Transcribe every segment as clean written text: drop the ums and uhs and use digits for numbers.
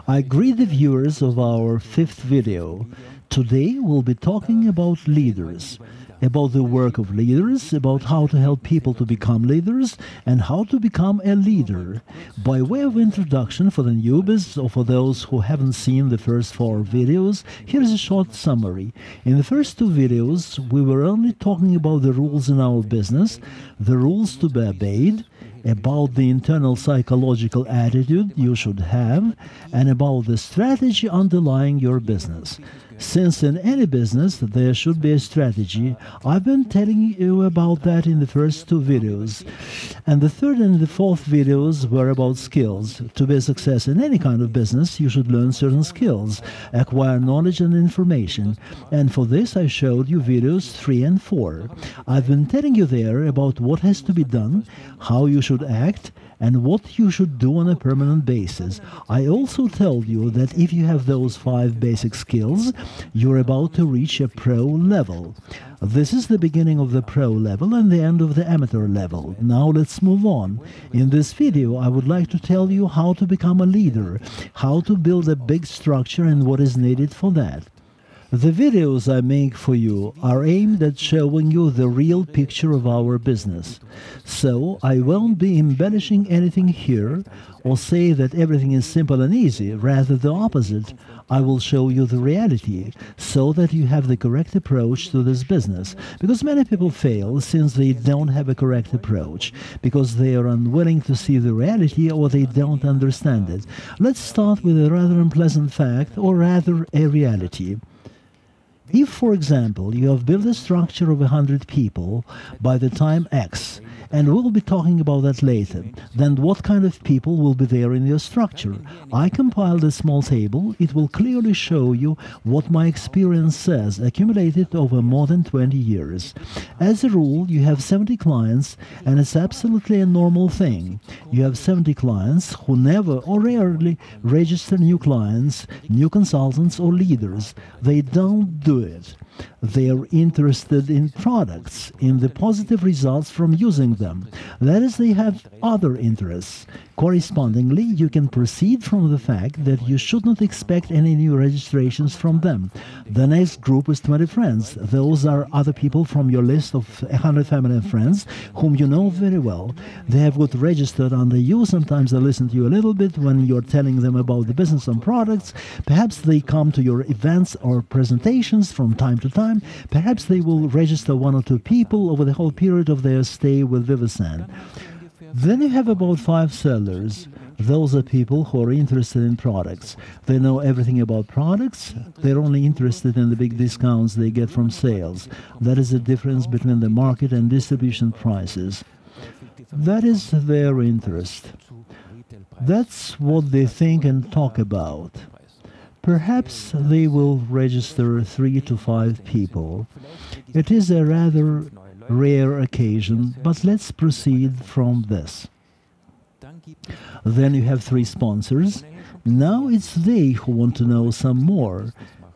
I greet the viewers of our fifth video. Today we'll be talking about leaders, about the work of leaders, about how to help people to become leaders, and how to become a leader. By way of introduction for the newbies or for those who haven't seen the first four videos, here's a short summary. In the first two videos, we were only talking about the rules in our business, the rules to be obeyed, about the internal psychological attitude you should have, and about the strategy underlying your business. Since in any business there should be a strategy, I've been telling you about that in the first two videos. And the third and the fourth videos were about skills. To be a success in any kind of business, you should learn certain skills, acquire knowledge and information. And for this I showed you videos 3 and 4. I've been telling you there about what has to be done, how you should act, and what you should do on a permanent basis. I also told you that if you have those 5 basic skills, you're about to reach a pro level. This is the beginning of the pro level and the end of the amateur level. Now let's move on. In this video, I would like to tell you how to become a leader, how to build a big structure and what is needed for that. The videos I make for you are aimed at showing you the real picture of our business. So I won't be embellishing anything here or say that everything is simple and easy, rather the opposite. I will show you the reality so that you have the correct approach to this business. Because many people fail since they don't have a correct approach, because they are unwilling to see the reality or they don't understand it. Let's start with a rather unpleasant fact, or rather a reality. If, for example, you have built a structure of 100 people by the time X, and we'll be talking about that later, then what kind of people will be there in your structure? I compiled a small table. It will clearly show you what my experience says, accumulated over more than 20 years. As a rule, you have 70 clients, and it's absolutely a normal thing. You have 70 clients who never or rarely register new clients, new consultants or leaders. They don't do it. They are interested in products, in the positive results from using them. That is, they have other interests. Correspondingly, you can proceed from the fact that you should not expect any new registrations from them. The next group is 20 friends. Those are other people from your list of 100 family and friends whom you know very well. They have got registered under you. Sometimes they listen to you a little bit when you're telling them about the business and products. Perhaps they come to your events or presentations from time to time. Perhaps they will register 1 or 2 people over the whole period of their stay with Vivasan. Then you have about 5 sellers. Those are people who are interested in products. They know everything about products. They're only interested in the big discounts they get from sales. That is the difference between the market and distribution prices. That is their interest. That's what they think and talk about. Perhaps they will register 3 to 5 people. It is a rather rare occasion, but let's proceed from this. Then you have 3 sponsors. Now it's they who want to know some more.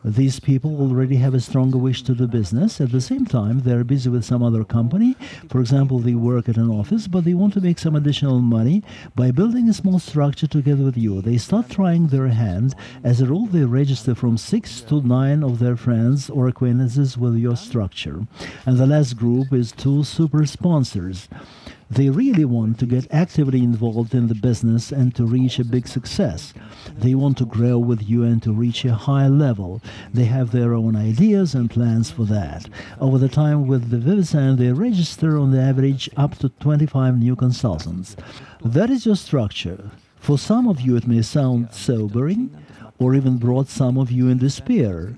These people already have a stronger wish to do business. At the same time, they're busy with some other company. For example, they work at an office, but they want to make some additional money by building a small structure together with you. They start trying their hand. As a rule, they register from 6 to 9 of their friends or acquaintances with your structure. And the last group is 2 super sponsors. They really want to get actively involved in the business and to reach a big success. They want to grow with you and to reach a high level. They have their own ideas and plans for that. Over the time with the Vivasan, they register on the average up to 25 new consultants. That is your structure. For some of you it may sound sobering, or even brought some of you in despair.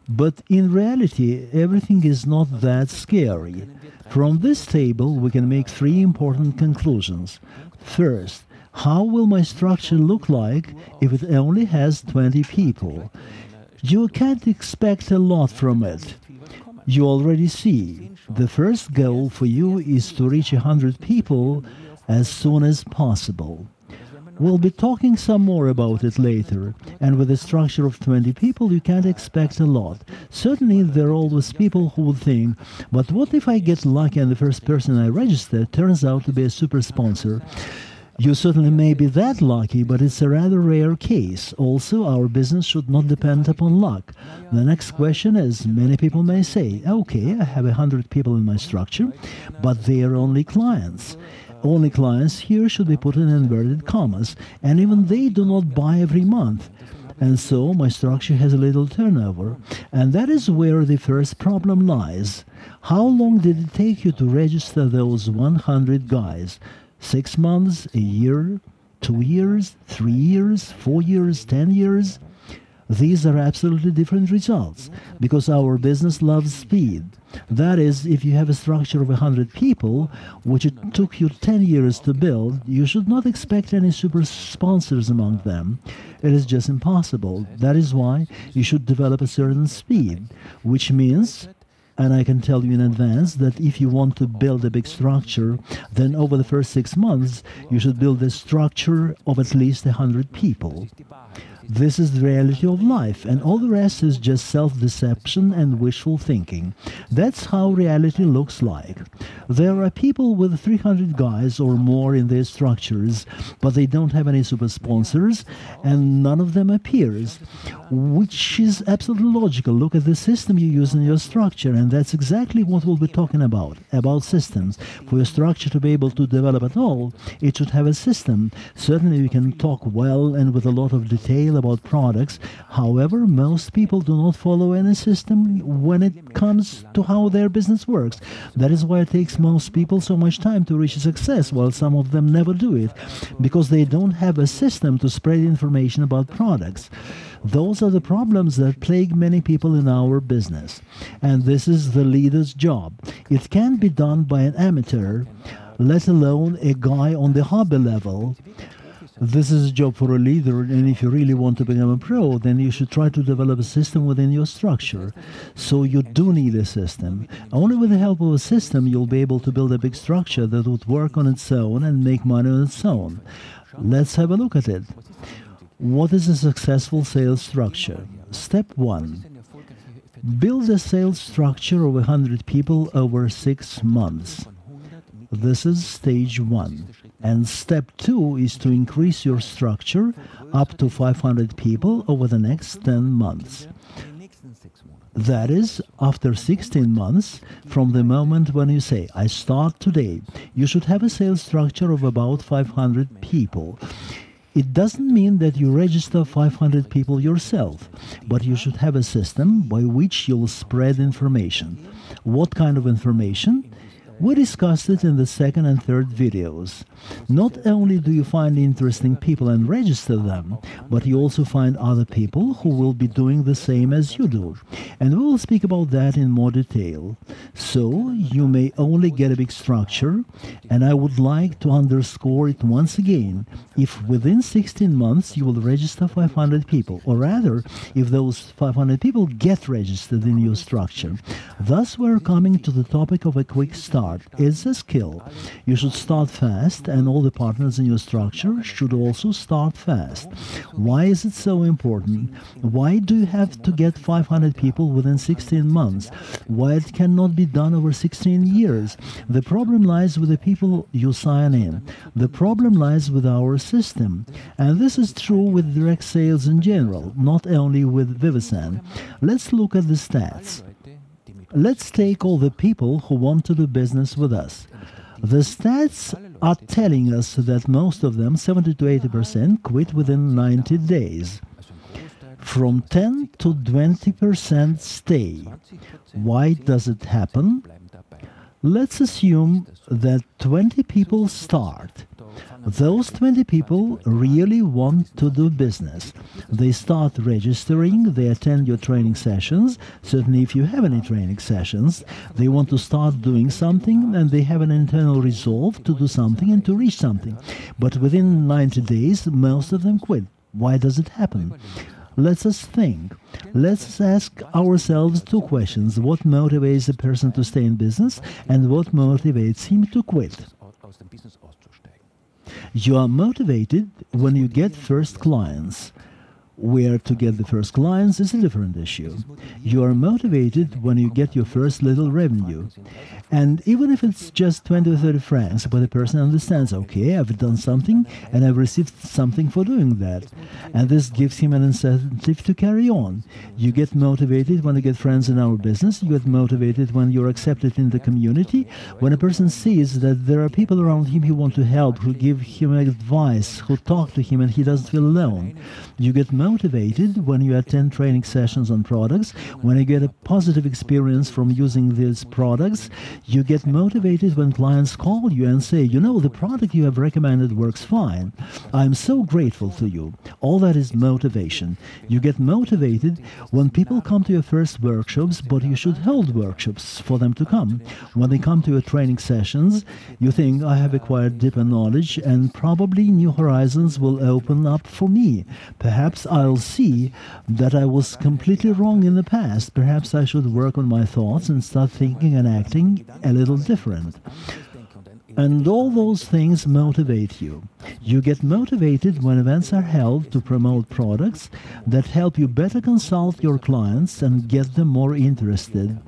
But in reality, everything is not that scary. From this table, we can make 3 important conclusions. First, how will my structure look like if it only has 20 people? You can't expect a lot from it. You already see, the first goal for you is to reach 100 people as soon as possible. We'll be talking some more about it later, and with a structure of 20 people you can't expect a lot. Certainly there are always people who would think, but what if I get lucky and the first person I register turns out to be a super sponsor? You certainly may be that lucky, but it's a rather rare case. Also, our business should not depend upon luck. The next question is, many people may say, okay, I have 100 people in my structure, but they are only clients. Only clients here should be put in inverted commas, and even they do not buy every month. And so my structure has a little turnover. And that is where the first problem lies. How long did it take you to register those 100 guys? 6 months, a year, 2 years, 3 years, 4 years, 10 years? These are absolutely different results, because our business loves speed. That is, if you have a structure of 100 people, which it took you 10 years to build, you should not expect any super sponsors among them. It is just impossible. That is why you should develop a certain speed, which means, and I can tell you in advance, that if you want to build a big structure, then over the first 6 months, you should build a structure of at least 100 people. This is the reality of life, and all the rest is just self-deception and wishful thinking. That's how reality looks like. There are people with 300 guys or more in their structures, but they don't have any super sponsors, and none of them appears, which is absolutely logical. Look at the system you use in your structure, and that's exactly what we'll be talking about systems. For your structure to be able to develop at all, it should have a system. Certainly we can talk well and with a lot of detail about products. However, most people do not follow any system when it comes to how their business works. That is why it takes most people so much time to reach success, while some of them never do it, because they don't have a system to spread information about products. Those are the problems that plague many people in our business. And this is the leader's job. It can't be done by an amateur, let alone a guy on the hobby level. This is a job for a leader, and if you really want to become a pro, then you should try to develop a system within your structure. So you do need a system. Only with the help of a system you'll be able to build a big structure that would work on its own and make money on its own. Let's have a look at it. What is a successful sales structure? Step 1. Build a sales structure of 100 people over 6 months. This is stage 1. And step 2 is to increase your structure up to 500 people over the next 10 months. That is, after 16 months, from the moment when you say, I start today, you should have a sales structure of about 500 people. It doesn't mean that you register 500 people yourself, but you should have a system by which you'll spread information. What kind of information? We discussed it in the second and third videos. Not only do you find interesting people and register them, but you also find other people who will be doing the same as you do. And we will speak about that in more detail. So, you may only get a big structure, and I would like to underscore it once again. If within 16 months you will register 500 people, or rather, if those 500 people get registered in your structure. Thus, we're coming to the topic of a quick start. It's a skill. You should start fast, and all the partners in your structure should also start fast. Why is it so important? Why do you have to get 500 people within 16 months? Why it cannot be done over 16 years? The problem lies with the people you sign in. The problem lies with our system. And this is true with direct sales in general, not only with Vivasan. Let's look at the stats. Let's take all the people who want to do business with us. The stats are telling us that most of them, 70 to 80%, quit within 90 days. From 10 to 20% stay. Why does it happen? Let's assume that 20 people start. Those 20 people really want to do business. They start registering, they attend your training sessions, certainly if you have any training sessions, they want to start doing something, and they have an internal resolve to do something and to reach something. But within 90 days, most of them quit. Why does it happen? Let us think. Let's ask ourselves 2 questions. What motivates a person to stay in business, and what motivates him to quit? You are motivated when you get first clients. Where to get the first clients is a different issue. You are motivated when you get your first little revenue. And even if it's just 20 or 30 francs, but the person understands, okay, I've done something and I've received something for doing that. And this gives him an incentive to carry on. You get motivated when you get friends in our business. You get motivated when you're accepted in the community. When a person sees that there are people around him who want to help, who give him advice, who talk to him, and he doesn't feel alone. You get motivated when you attend training sessions on products, when you get a positive experience from using these products. You get motivated when clients call you and say, you know, the product you have recommended works fine. I'm so grateful to you. All that is motivation. You get motivated when people come to your first workshops, but you should hold workshops for them to come. When they come to your training sessions, you think, I have acquired deeper knowledge and probably new horizons will open up for me. Perhaps I'll see that I was completely wrong in the past. Perhaps I should work on my thoughts and start thinking and acting a little different. And all those things motivate you. You get motivated when events are held to promote products that help you better consult your clients and get them more interested.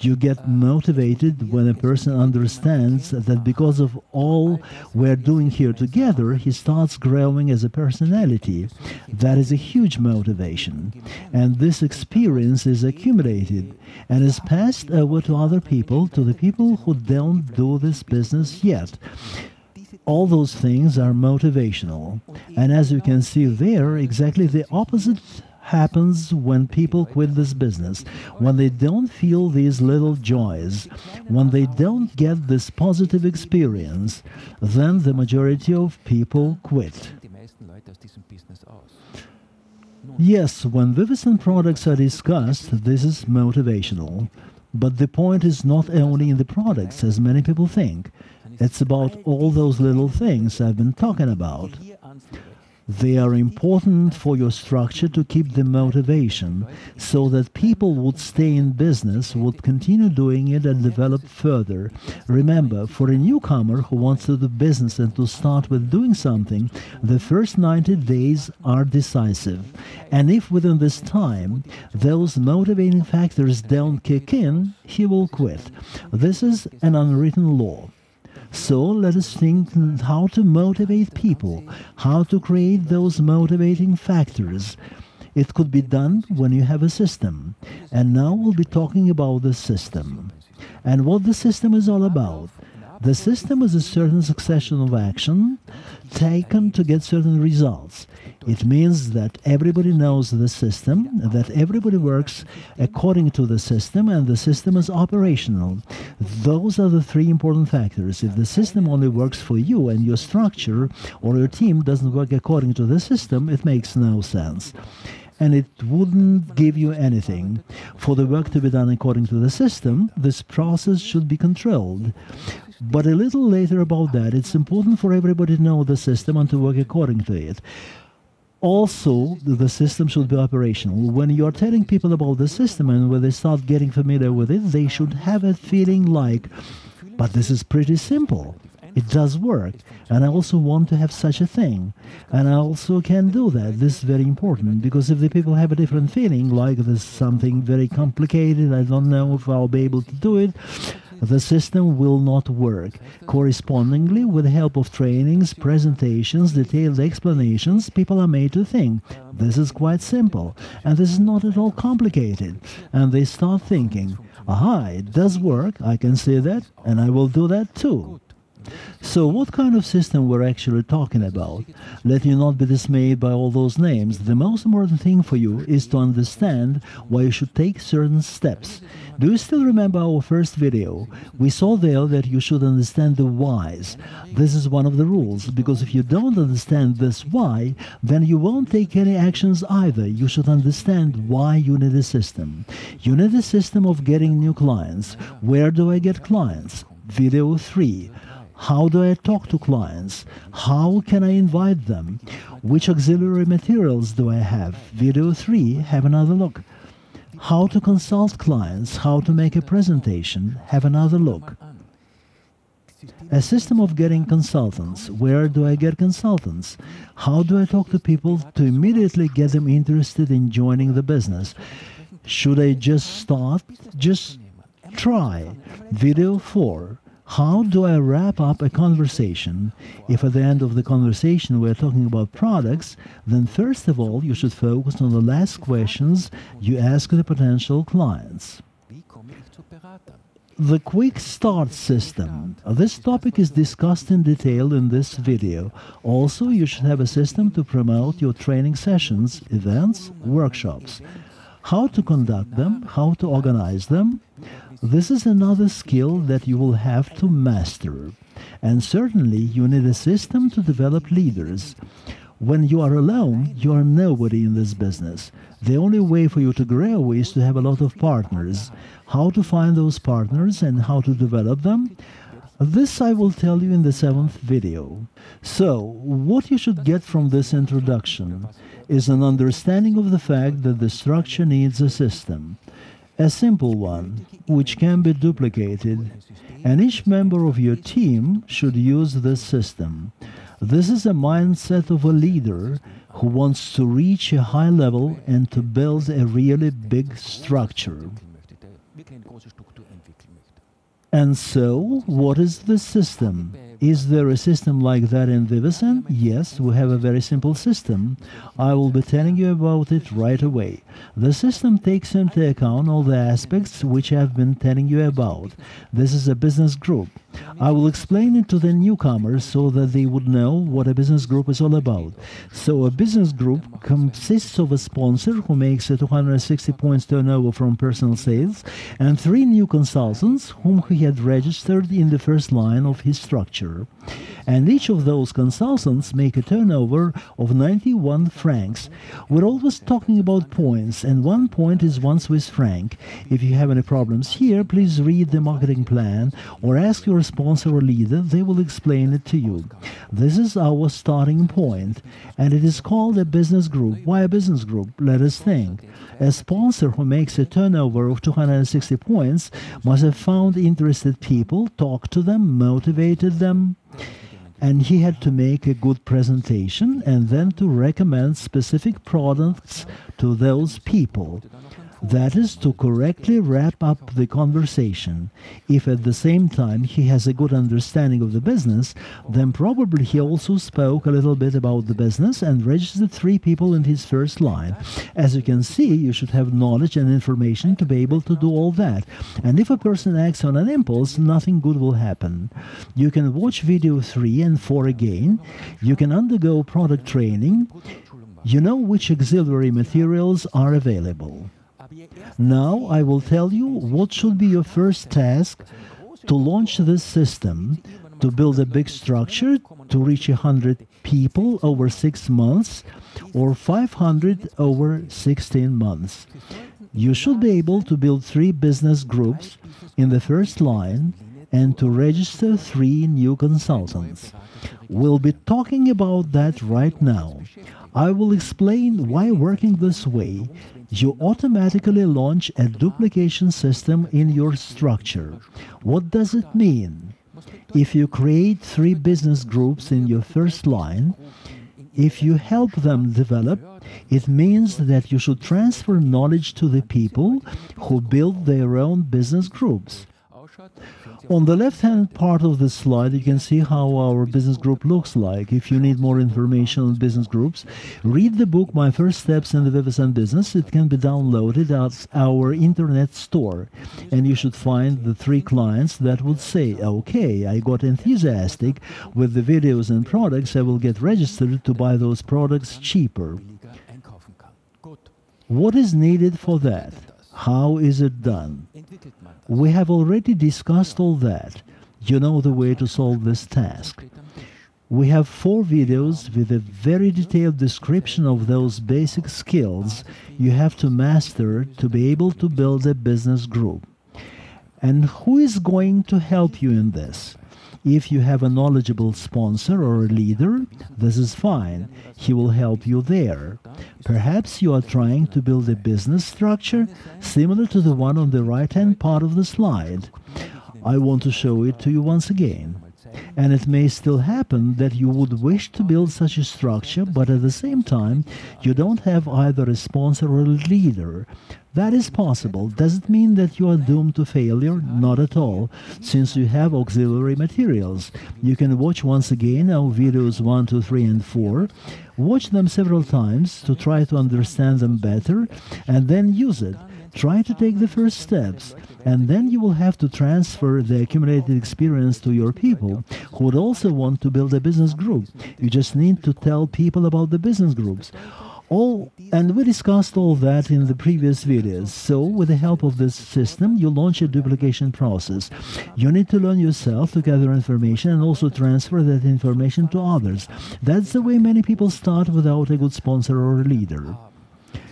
You get motivated when a person understands that because of all we're doing here together, he starts growing as a personality. That is a huge motivation. And this experience is accumulated and is passed over to other people, to the people who don't do this business yet. All those things are motivational. And as you can see there, exactly the opposite happens when people quit this business, when they don't feel these little joys, when they don't get this positive experience, then the majority of people quit. Yes, when Vivasan products are discussed, this is motivational. But the point is not only in the products, as many people think. It's about all those little things I've been talking about. They are important for your structure to keep the motivation, so that people would stay in business, would continue doing it and develop further. Remember, for a newcomer who wants to do business and to start with doing something, the first 90 days are decisive. And if within this time those motivating factors don't kick in, he will quit. This is an unwritten law. So let us think how to motivate people, how to create those motivating factors. It could be done when you have a system. And now we'll be talking about the system. And what the system is all about. The system is a certain succession of action taken to get certain results. It means that everybody knows the system, that everybody works according to the system, and the system is operational. Those are the three important factors. If the system only works for you and your structure or your team doesn't work according to the system, it makes no sense. And it wouldn't give you anything. For the work to be done according to the system, this process should be controlled. But a little later about that, it's important for everybody to know the system and to work according to it. Also, the system should be operational. When you're telling people about the system and when they start getting familiar with it, they should have a feeling like, but this is pretty simple. It does work, and I also want to have such a thing, and I also can do that. This is very important, because if the people have a different feeling, like there's something very complicated, I don't know if I'll be able to do it, the system will not work. Correspondingly, with the help of trainings, presentations, detailed explanations, people are made to think, this is quite simple, and this is not at all complicated. And they start thinking, aha, it does work, I can see that, and I will do that too. So what kind of system we're actually talking about? Let you not be dismayed by all those names. The most important thing for you is to understand why you should take certain steps. Do you still remember our first video? We saw there that you should understand the whys. This is one of the rules, because if you don't understand this why, then you won't take any actions either. You should understand why you need a system. You need a system of getting new clients. Where do I get clients? Video 3. How do I talk to clients? How can I invite them? Which auxiliary materials do I have? Video 3, have another look. How to consult clients, how to make a presentation, have another look. A system of getting consultants. Where do I get consultants? How do I talk to people to immediately get them interested in joining the business? Should I just start? Just try. Video 4. How do I wrap up a conversation? If at the end of the conversation we're talking about products, then first of all you should focus on the last questions you ask the potential clients. The Quick Start System. This topic is discussed in detail in this video. Also, you should have a system to promote your training sessions, events, workshops. How to conduct them, how to organize them. This is another skill that you will have to master. And certainly, you need a system to develop leaders. When you are alone, you are nobody in this business. The only way for you to grow is to have a lot of partners. How to find those partners and how to develop them? This I will tell you in the 7th video. So, what you should get from this introduction is an understanding of the fact that the structure needs a system. A simple one, which can be duplicated, and each member of your team should use this system. This is a mindset of a leader who wants to reach a high level and to build a really big structure. And so, what is the system? Is there a system like that in Vivasan? Yes, we have a very simple system. I will be telling you about it right away. The system takes into account all the aspects which I have been telling you about. This is a business group. I will explain it to the newcomers so that they would know what a business group is all about. So a business group consists of a sponsor who makes a 260 points turnover from personal sales and 3 new consultants whom he had registered in the first line of his structure. And each of those consultants make a turnover of 91 francs. We're always talking about points, and 1 point is 1 Swiss franc. If you have any problems here, please read the marketing plan or ask your sponsor or leader. They will explain it to you. This is our starting point, and it is called a business group. Why a business group? Let us think. A sponsor who makes a turnover of 260 points must have found interested people, talked to them, motivated them, and he had to make a good presentation and then to recommend specific products to those people. That is to correctly wrap up the conversation. If at the same time he has a good understanding of the business, then probably he also spoke a little bit about the business and registered 3 people in his first line. As you can see, you should have knowledge and information to be able to do all that. And if a person acts on an impulse, nothing good will happen. You can watch video 3 and 4 again. You can undergo product training. You know which auxiliary materials are available. Now I will tell you what should be your first task to launch this system, to build a big structure, to reach 100 people over 6 months or 500 over 16 months. You should be able to build 3 business groups in the first line and to register 3 new consultants. We'll be talking about that right now. I will explain why working this way you automatically launch a duplication system in your structure. What does it mean? If you create 3 business groups in your first line, if you help them develop, it means that you should transfer knowledge to the people who build their own business groups. On the left-hand part of the slide, you can see how our business group looks like. If you need more information on business groups, read the book My First Steps in the Vivasan Business. It can be downloaded at our internet store. And you should find the 3 clients that would say, okay, I got enthusiastic with the videos and products, I will get registered to buy those products cheaper. What is needed for that? How is it done? We have already discussed all that. You know the way to solve this task. We have 4 videos with a very detailed description of those basic skills you have to master to be able to build a business group. And who is going to help you in this? If you have a knowledgeable sponsor or a leader, this is fine. He will help you there. Perhaps you are trying to build a business structure similar to the one on the right-hand part of the slide. I want to show it to you once again. And it may still happen that you would wish to build such a structure, but at the same time, you don't have either a sponsor or a leader. That is possible. Does it mean that you are doomed to failure? Not at all, since you have auxiliary materials. You can watch once again our videos 1, 2, 3, and 4. Watch them several times to try to understand them better, and then use it. Try to take the first steps, and then you will have to transfer the accumulated experience to your people who would also want to build a business group. You just need to tell people about the business groups. And we discussed all that in the previous videos. So with the help of this system, you launch a duplication process. You need to learn yourself to gather information and also transfer that information to others. That's the way many people start without a good sponsor or a leader.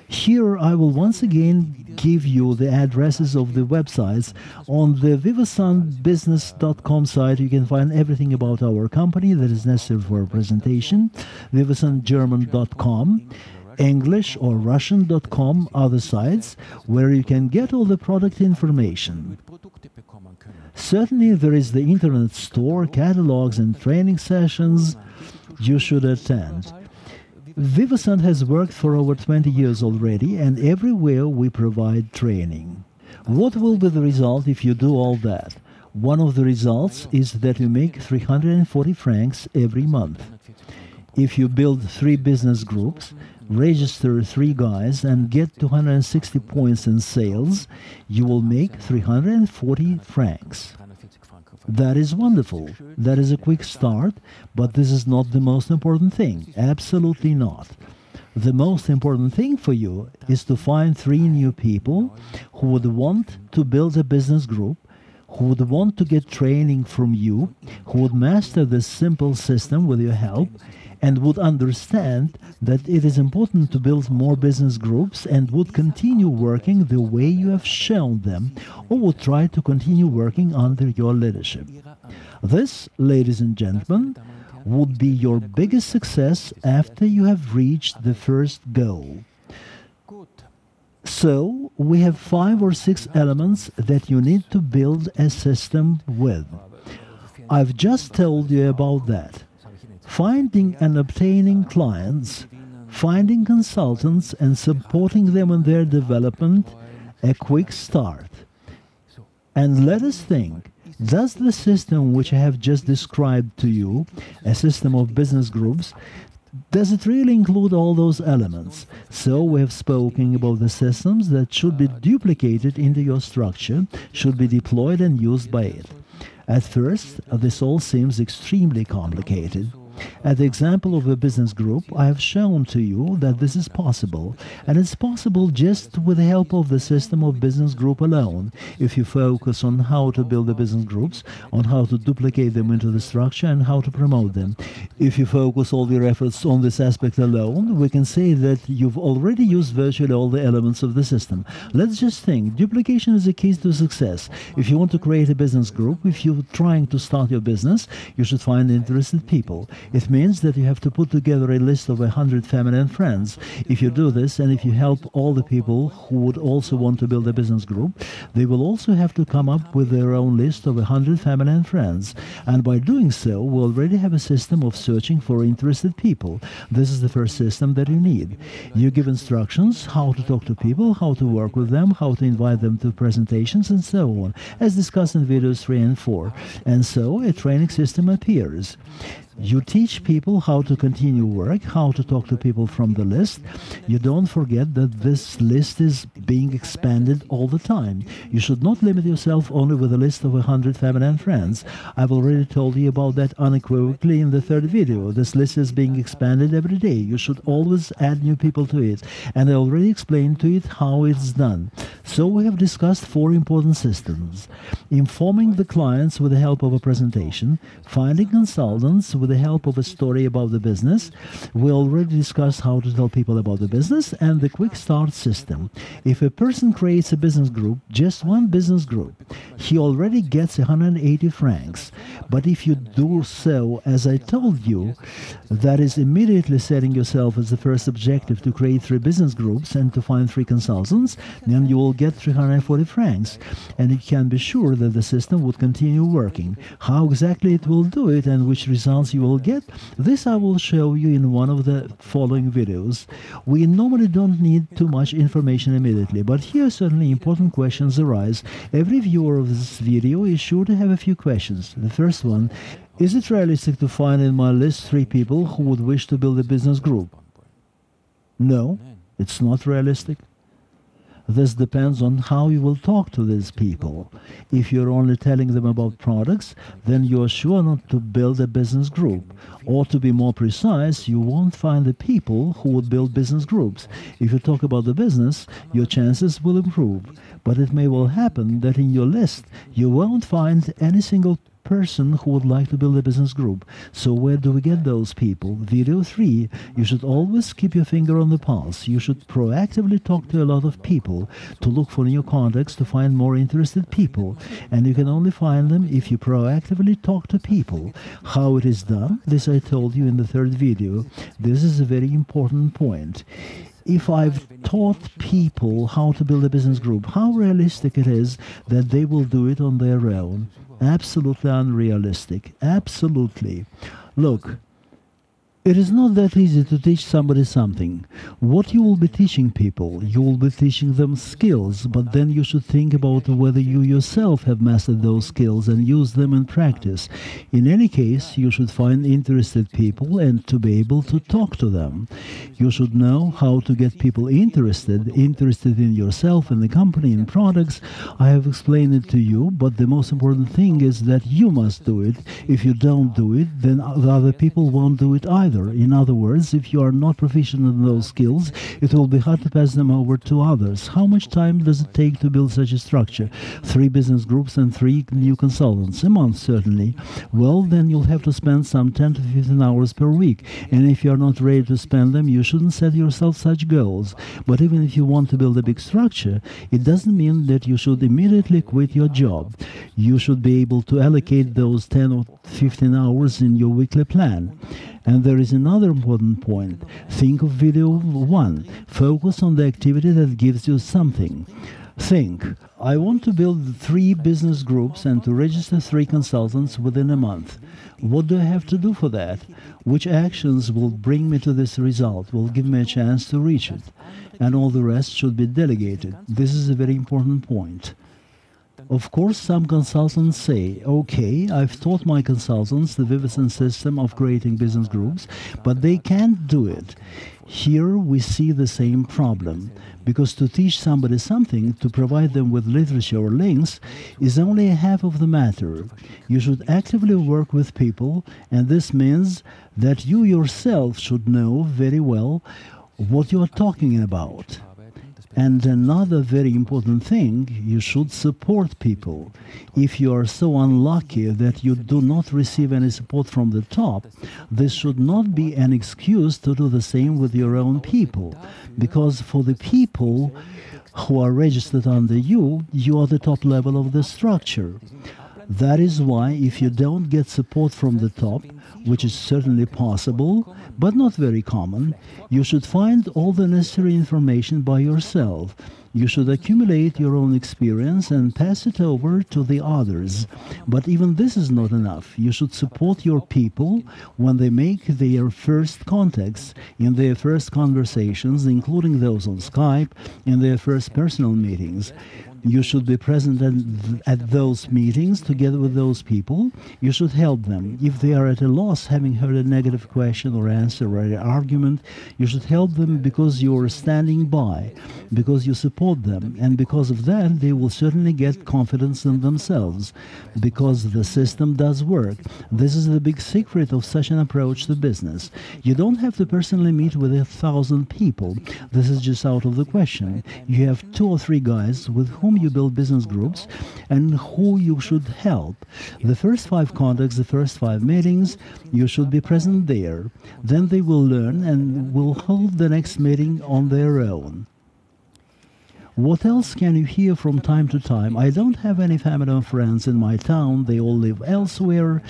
Here I will once again give you the addresses of the websites. On the vivasanbusiness.com site you can find everything about our company that is necessary for a presentation. vivasangerman.com, English or Russian.com are the sites where you can get all the product information. Certainly there is the internet store, catalogs and training sessions you should attend. Vivasan has worked for over 20 years already, and everywhere we provide training. What will be the result if you do all that? One of the results is that you make 340 francs every month. If you build 3 business groups, register 3 guys and get 260 points in sales, you will make 340 francs. That is wonderful. That is a quick start, but this is not the most important thing. Absolutely not. The most important thing for you is to find 3 new people who would want to build a business group, who would want to get training from you, who would master this simple system with your help, and would understand that it is important to build more business groups and would continue working the way you have shown them, or would try to continue working under your leadership. This, ladies and gentlemen, would be your biggest success after you have reached the first goal. So, we have 5 or 6 elements that you need to build a system with. I've just told you about that. Finding and obtaining clients, finding consultants and supporting them in their development, a quick start. And let us think, does the system which I have just described to you, a system of business groups, does it really include all those elements? So we have spoken about the systems that should be duplicated into your structure, should be deployed and used by it. At first, this all seems extremely complicated. At the example of a business group, I have shown to you that this is possible, and it's possible just with the help of the system of business group alone. If you focus on how to build the business groups, on how to duplicate them into the structure and how to promote them. If you focus all your efforts on this aspect alone, we can say that you've already used virtually all the elements of the system. Let's just think, duplication is the key to success. If you want to create a business group, if you're trying to start your business, you should find interested people. It means that you have to put together a list of 100 family and friends. If you do this, and if you help all the people who would also want to build a business group, they will also have to come up with their own list of 100 family and friends. And by doing so, we already have a system of searching for interested people. This is the first system that you need. You give instructions how to talk to people, how to work with them, how to invite them to presentations, and so on, as discussed in videos 3 and 4. And so a training system appears. You teach people how to continue work, how to talk to people from the list. You don't forget that this list is being expanded all the time. You should not limit yourself only with a list of 100 family and friends. I've already told you about that unequivocally in the 3rd video. This list is being expanded every day. You should always add new people to it. And I already explained to it how it's done. So we have discussed 4 important systems. Informing the clients with the help of a presentation, finding consultants with with the help of a story about the business. We already discussed how to tell people about the business and the quick start system. If a person creates a business group, just one business group, he already gets 180 francs. But if you do so, as I told you, that is immediately setting yourself as the first objective to create 3 business groups and to find 3 consultants, then you will get 340 francs. And you can be sure that the system would continue working. How exactly it will do it and which results you will get, this I will show you in one of the following videos. We normally don't need too much information immediately, but here certainly important questions arise. Every viewer of this video is sure to have a few questions. The first one: is it realistic to find in my list 3 people who would wish to build a business group? No, it's not realistic. This depends on how you will talk to these people. If you're only telling them about products, then you are sure not to build a business group. Or to be more precise, you won't find the people who would build business groups. If you talk about the business, your chances will improve. But it may well happen that in your list, you won't find any single person who would like to build a business group. So where do we get those people? Video 3, you should always keep your finger on the pulse. You should proactively talk to a lot of people, to look for new contacts, to find more interested people. And you can only find them if you proactively talk to people. How it is done, this I told you in the 3rd video. This is a very important point. If I've taught people how to build a business group, how realistic it is that they will do it on their own? Absolutely unrealistic. Absolutely. Look, it is not that easy to teach somebody something. What you will be teaching people, you will be teaching them skills, but then you should think about whether you yourself have mastered those skills and use them in practice. In any case, you should find interested people and to be able to talk to them. You should know how to get people interested in yourself, in the company, in products. I have explained it to you, but the most important thing is that you must do it. If you don't do it, then the other people won't do it either. In other words, if you are not proficient in those skills, it will be hard to pass them over to others. How much time does it take to build such a structure? 3 business groups and 3 new consultants. A month, certainly. Well, then you'll have to spend some 10 to 15 hours per week. And if you are not ready to spend them, you shouldn't set yourself such goals. But even if you want to build a big structure, it doesn't mean that you should immediately quit your job. You should be able to allocate those 10 or 15 hours in your weekly plan. And there is another important point. Think of video 1. Focus on the activity that gives you something. Think, I want to build 3 business groups and to register 3 consultants within a month. What do I have to do for that? Which actions will bring me to this result, will give me a chance to reach it? And all the rest should be delegated. This is a very important point. Of course, some consultants say, okay, I've taught my consultants the Vivasan system of creating business groups, but they can't do it. Here we see the same problem, because to teach somebody something, to provide them with literature or links, is only half of the matter. You should actively work with people, and this means that you yourself should know very well what you are talking about. And another very important thing, you should support people. If you are so unlucky that you do not receive any support from the top, this should not be an excuse to do the same with your own people. Because for the people who are registered under you, you are the top level of the structure. That is why if you don't get support from the top, which is certainly possible, but not very common, you should find all the necessary information by yourself. You should accumulate your own experience and pass it over to the others. But even this is not enough. You should support your people when they make their first contacts, in their first conversations, including those on Skype, in their first personal meetings. You should be present at those meetings together with those people. You should help them. If they are at a loss, having heard a negative question or answer or an argument, you should help them because you are standing by, because you support them, and because of that they will certainly get confidence in themselves, because the system does work. This is the big secret of such an approach to business. You don't have to personally meet with 1,000 people. This is just out of the question. You have 2 or 3 guys with whom whom you build business groups and who you should help. The first 5 contacts, the first 5 meetings, you should be present there. Then they will learn and will hold the next meeting on their own. What else can you hear from time to time? I don't have any family and friends in my town. They all live elsewhere.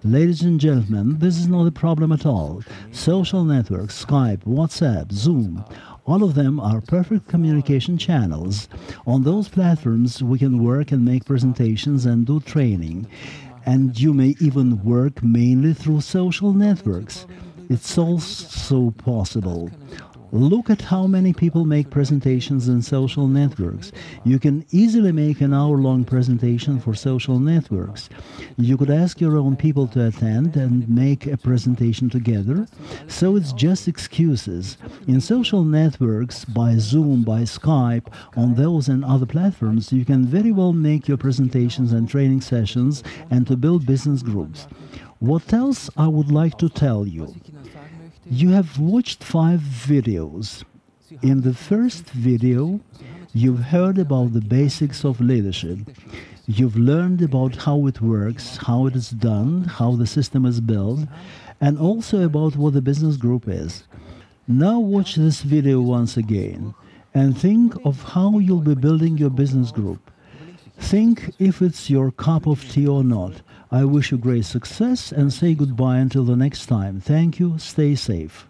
Ladies and gentlemen, this is not a problem at all. Social networks, Skype, WhatsApp, Zoom, all of them are perfect communication channels. On those platforms, we can work and make presentations and do training. And you may even work mainly through social networks. It's also possible. Look at how many people make presentations in social networks. You can easily make an hour-long presentation for social networks. You could ask your own people to attend and make a presentation together. So it's just excuses. In social networks, by Zoom, by Skype, on those and other platforms, you can very well make your presentations and training sessions and to build business groups. What else I would like to tell you? You have watched 5 videos. In the first video, you've heard about the basics of leadership. You've learned about how it works, how it is done, how the system is built, and also about what the business group is. Now watch this video once again and think of how you'll be building your business group. Think if it's your cup of tea or not. I wish you great success and say goodbye until the next time. Thank you. Stay safe.